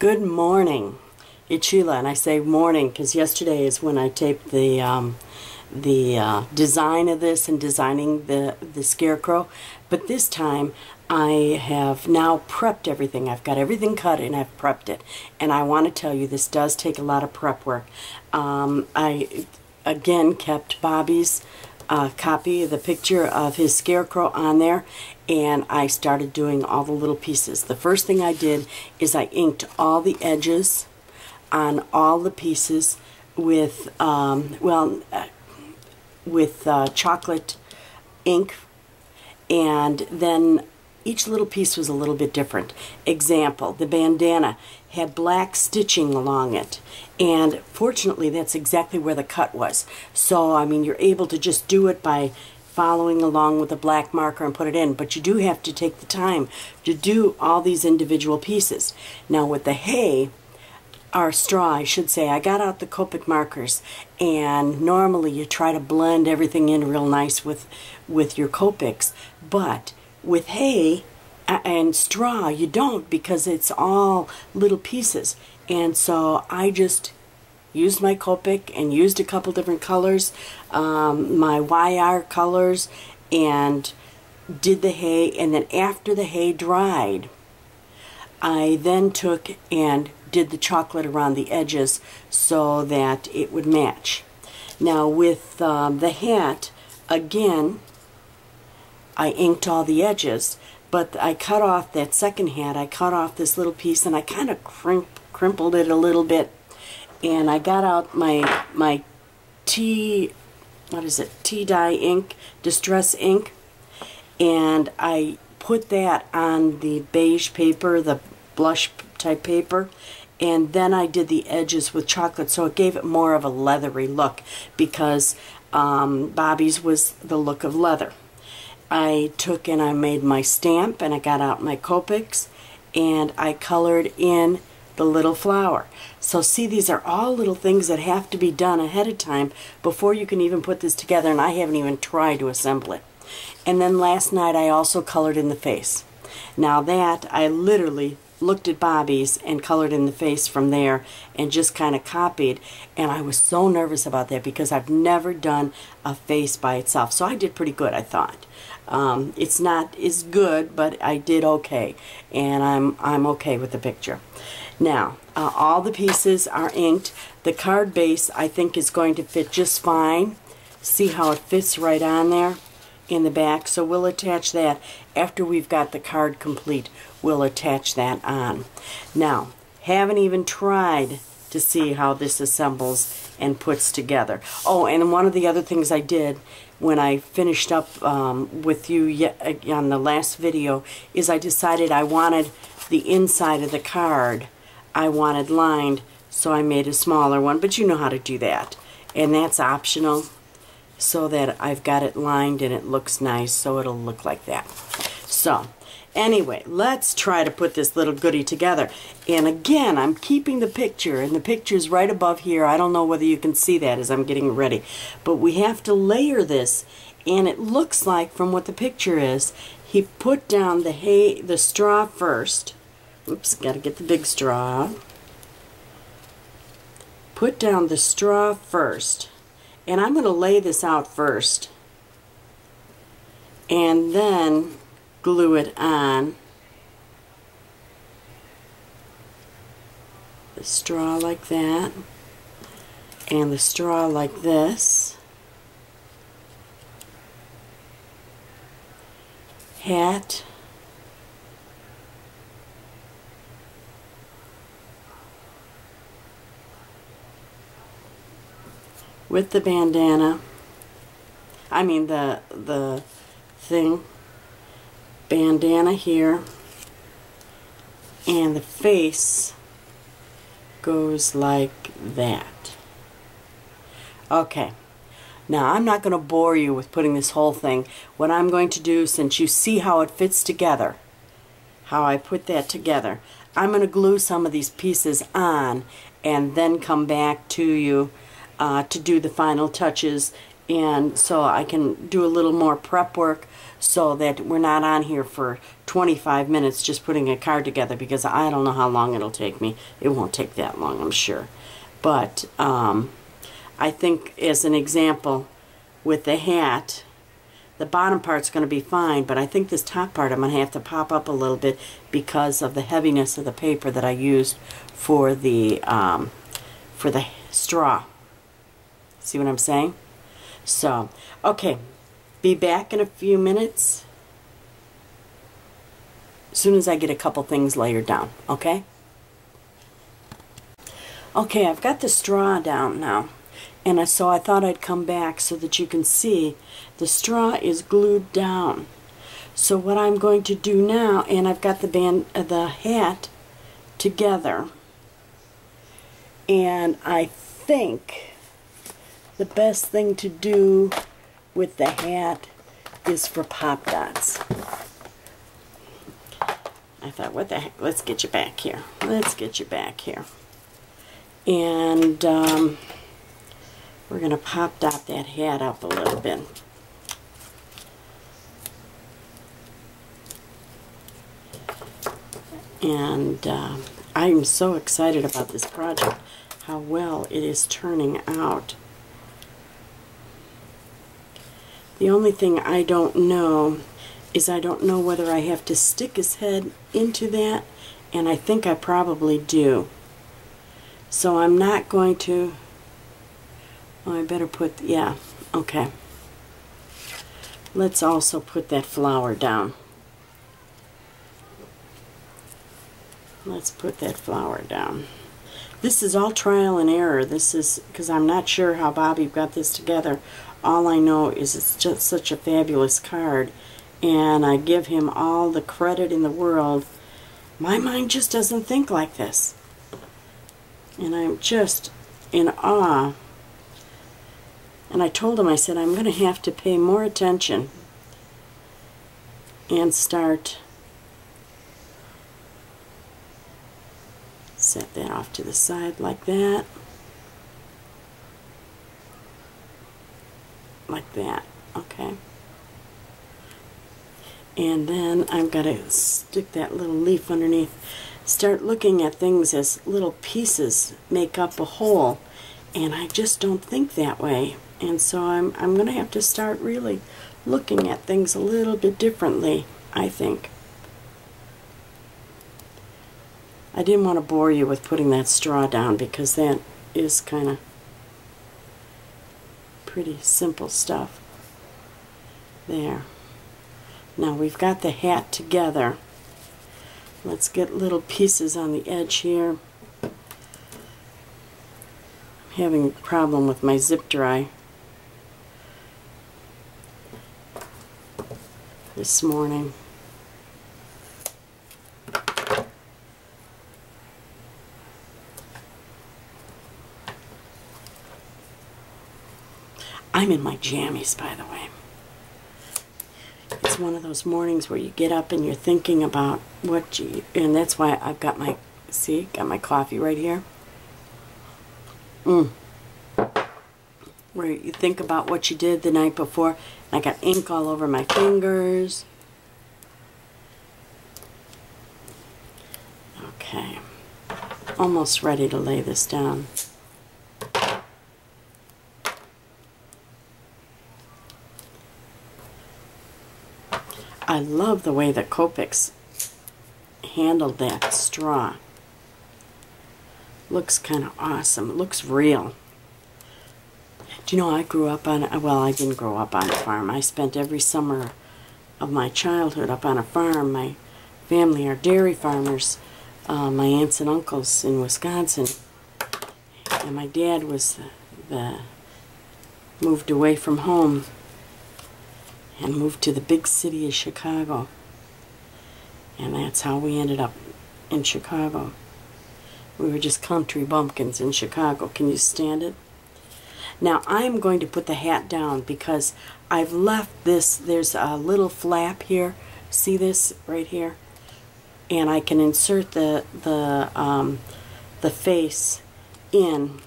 Good morning. It's Sheila, and I say morning because yesterday is when I taped the design of this and designing the Scarecrow. But this time I have now prepped everything. I've got everything cut and I've prepped it. And I want to tell you, this does take a lot of prep work. I again kept Bobby's copy of the picture of his Scarecrow on there, and I started doing all the little pieces. The first thing I did is I inked all the edges on all the pieces with chocolate ink, and then each little piece was a little bit different. Example, the bandana had black stitching along it, and fortunately that's exactly where the cut was. So I mean, you're able to just do it by following along with a black marker and put it in, but you do have to take the time to do all these individual pieces. Now with the hay, or straw I should say, I got out the Copic markers, and normally you try to blend everything in real nice with your Copics, but with hay and straw you don't, because it's all little pieces. And so I just used my Copic and used a couple different colors, my YR colors, and did the hay. And then after the hay dried, I then took and did the chocolate around the edges so that it would match. Now with the hat, again, I inked all the edges, but I cut off that second hat. I cut off this little piece and I kind of crimpled it a little bit, and I got out my tea dye ink, distress ink, and I put that on the beige paper, the blush type paper, and then I did the edges with chocolate, so it gave it more of a leathery look, because Bobby's was the look of leather. I took and I made my stamp, and I got out my Copics and I colored in the little flower. So see, these are all little things that have to be done ahead of time before you can even put this together, and I haven't even tried to assemble it. And then last night I also colored in the face. Now that, I literally looked at Bobby's and colored in the face from there and just kind of copied, and I was so nervous about that because I've never done a face by itself. So I did pretty good, I thought. It's not as good, but I did okay, and I'm okay with the picture. Now all the pieces are inked. The card base I think is going to fit just fine. See how it fits right on there in the back, so we'll attach that after we've got the card complete. We'll attach that on. Now, haven't even tried to see how this assembles and puts together. Oh, and one of the other things I did when I finished up with you on the last video is I decided I wanted the inside of the card, I wanted lined, so I made a smaller one, but you know how to do that, and that's optional, so that I've got it lined and it looks nice, so it'll look like that. So anyway, let's try to put this little goodie together. And again, I'm keeping the picture, and the picture's right above here. I don't know whether you can see that as I'm getting ready, but we have to layer this, and it looks like, from what the picture is, he put down the straw first. Oops, gotta get the big straw. Put down the straw first, and I'm going to lay this out first and then glue it on. The straw like that, and the straw like this. Hat. With the bandana, I mean the thing, bandana here, and the face goes like that. Okay, now I'm not going to bore you with putting this whole thing. What I'm going to do, since you see how it fits together, how I put that together, I'm going to glue some of these pieces on and then come back to you to do the final touches, and so I can do a little more prep work so that we're not on here for 25 minutes just putting a card together, because I don't know how long it'll take me. It won't take that long, I'm sure. But I think, as an example, with the hat, the bottom part's going to be fine, but I think this top part I'm going to have to pop up a little bit because of the heaviness of the paper that I used for the straw. See what I'm saying? So, okay, be back in a few minutes as soon as I get a couple things layered down, okay? Okay, I've got the straw down now. And so I thought I'd come back so that you can see the straw is glued down. So what I'm going to do now, and I've got the hat together, and I think the best thing to do with the hat is for pop dots. I thought, what the heck, let's get you back here. Let's get you back here. And we're going to pop dot that hat up a little bit. And I'm so excited about this project, how well it is turning out. The only thing I don't know is I don't know whether I have to stick his head into that, and I think I probably do. So I'm not going to... Oh, I better put, yeah, okay. Let's also put that flower down. Let's put that flower down. This is all trial and error. This is, because I'm not sure how Bobby got this together. All I know is it's just such a fabulous card, and I give him all the credit in the world. My mind just doesn't think like this. And I'm just in awe. And I told him, I said, I'm going to have to pay more attention and start, set that off to the side like that, okay. And then I've got to stick that little leaf underneath, start looking at things as little pieces make up a whole, and I just don't think that way. And so I'm going to have to start really looking at things a little bit differently, I think. I didn't want to bore you with putting that straw down, because that is kind of pretty simple stuff. There. Now we've got the hat together. Let's get little pieces on the edge here. I'm having a problem with my zip dry this morning. I'm in my jammies, by the way. It's one of those mornings where you get up and you're thinking about what you, and that's why I've got my, see, got my coffee right here. Where you think about what you did the night before. I got ink all over my fingers. Okay. Almost ready to lay this down. I love the way that Copics handled that straw. Looks kind of awesome. It looks real. Do you know, I grew up on, well, I didn't grow up on a farm. I spent every summer of my childhood up on a farm. My family are dairy farmers. My aunts and uncles in Wisconsin. And my dad was moved away from home and moved to the big city of Chicago. And that's how we ended up in Chicago. We were just country bumpkins in Chicago. Can you stand it? Now I'm going to put the hat down because I've left this, there's a little flap here. See this right here? And I can insert the face in,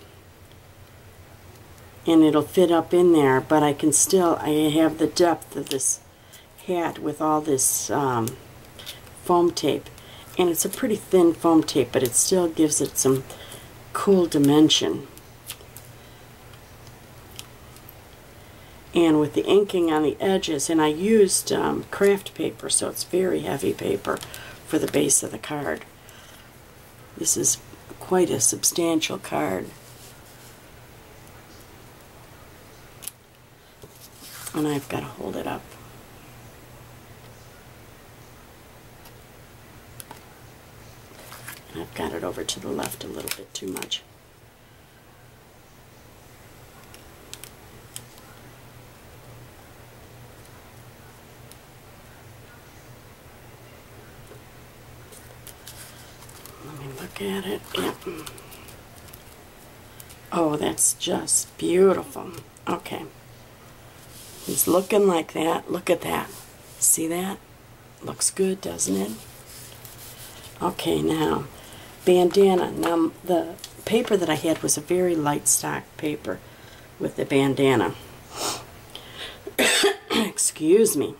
and it'll fit up in there, but I can still, I have the depth of this hat with all this foam tape. And it's a pretty thin foam tape, but it still gives it some cool dimension. And with the inking on the edges, and I used craft paper, so it's very heavy paper for the base of the card. This is quite a substantial card. And I've got to hold it up. And I've got it over to the left a little bit too much. Let me look at it. Yep. Oh, that's just beautiful. Okay. He's looking like that. Look at that. See that? Looks good, doesn't it? Okay, now, bandana. Now, the paper that I had was a very light stock paper with the bandana. Excuse me.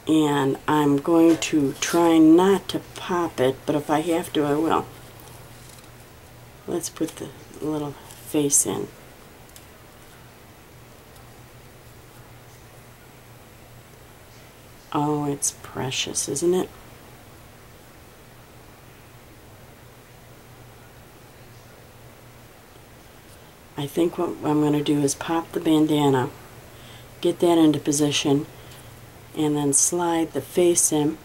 And I'm going to try not to pop it, but if I have to, I will. Let's put the little face in. Oh, it's precious, isn't it? I think what I'm going to do is pop the bandana, get that into position, and then slide the face in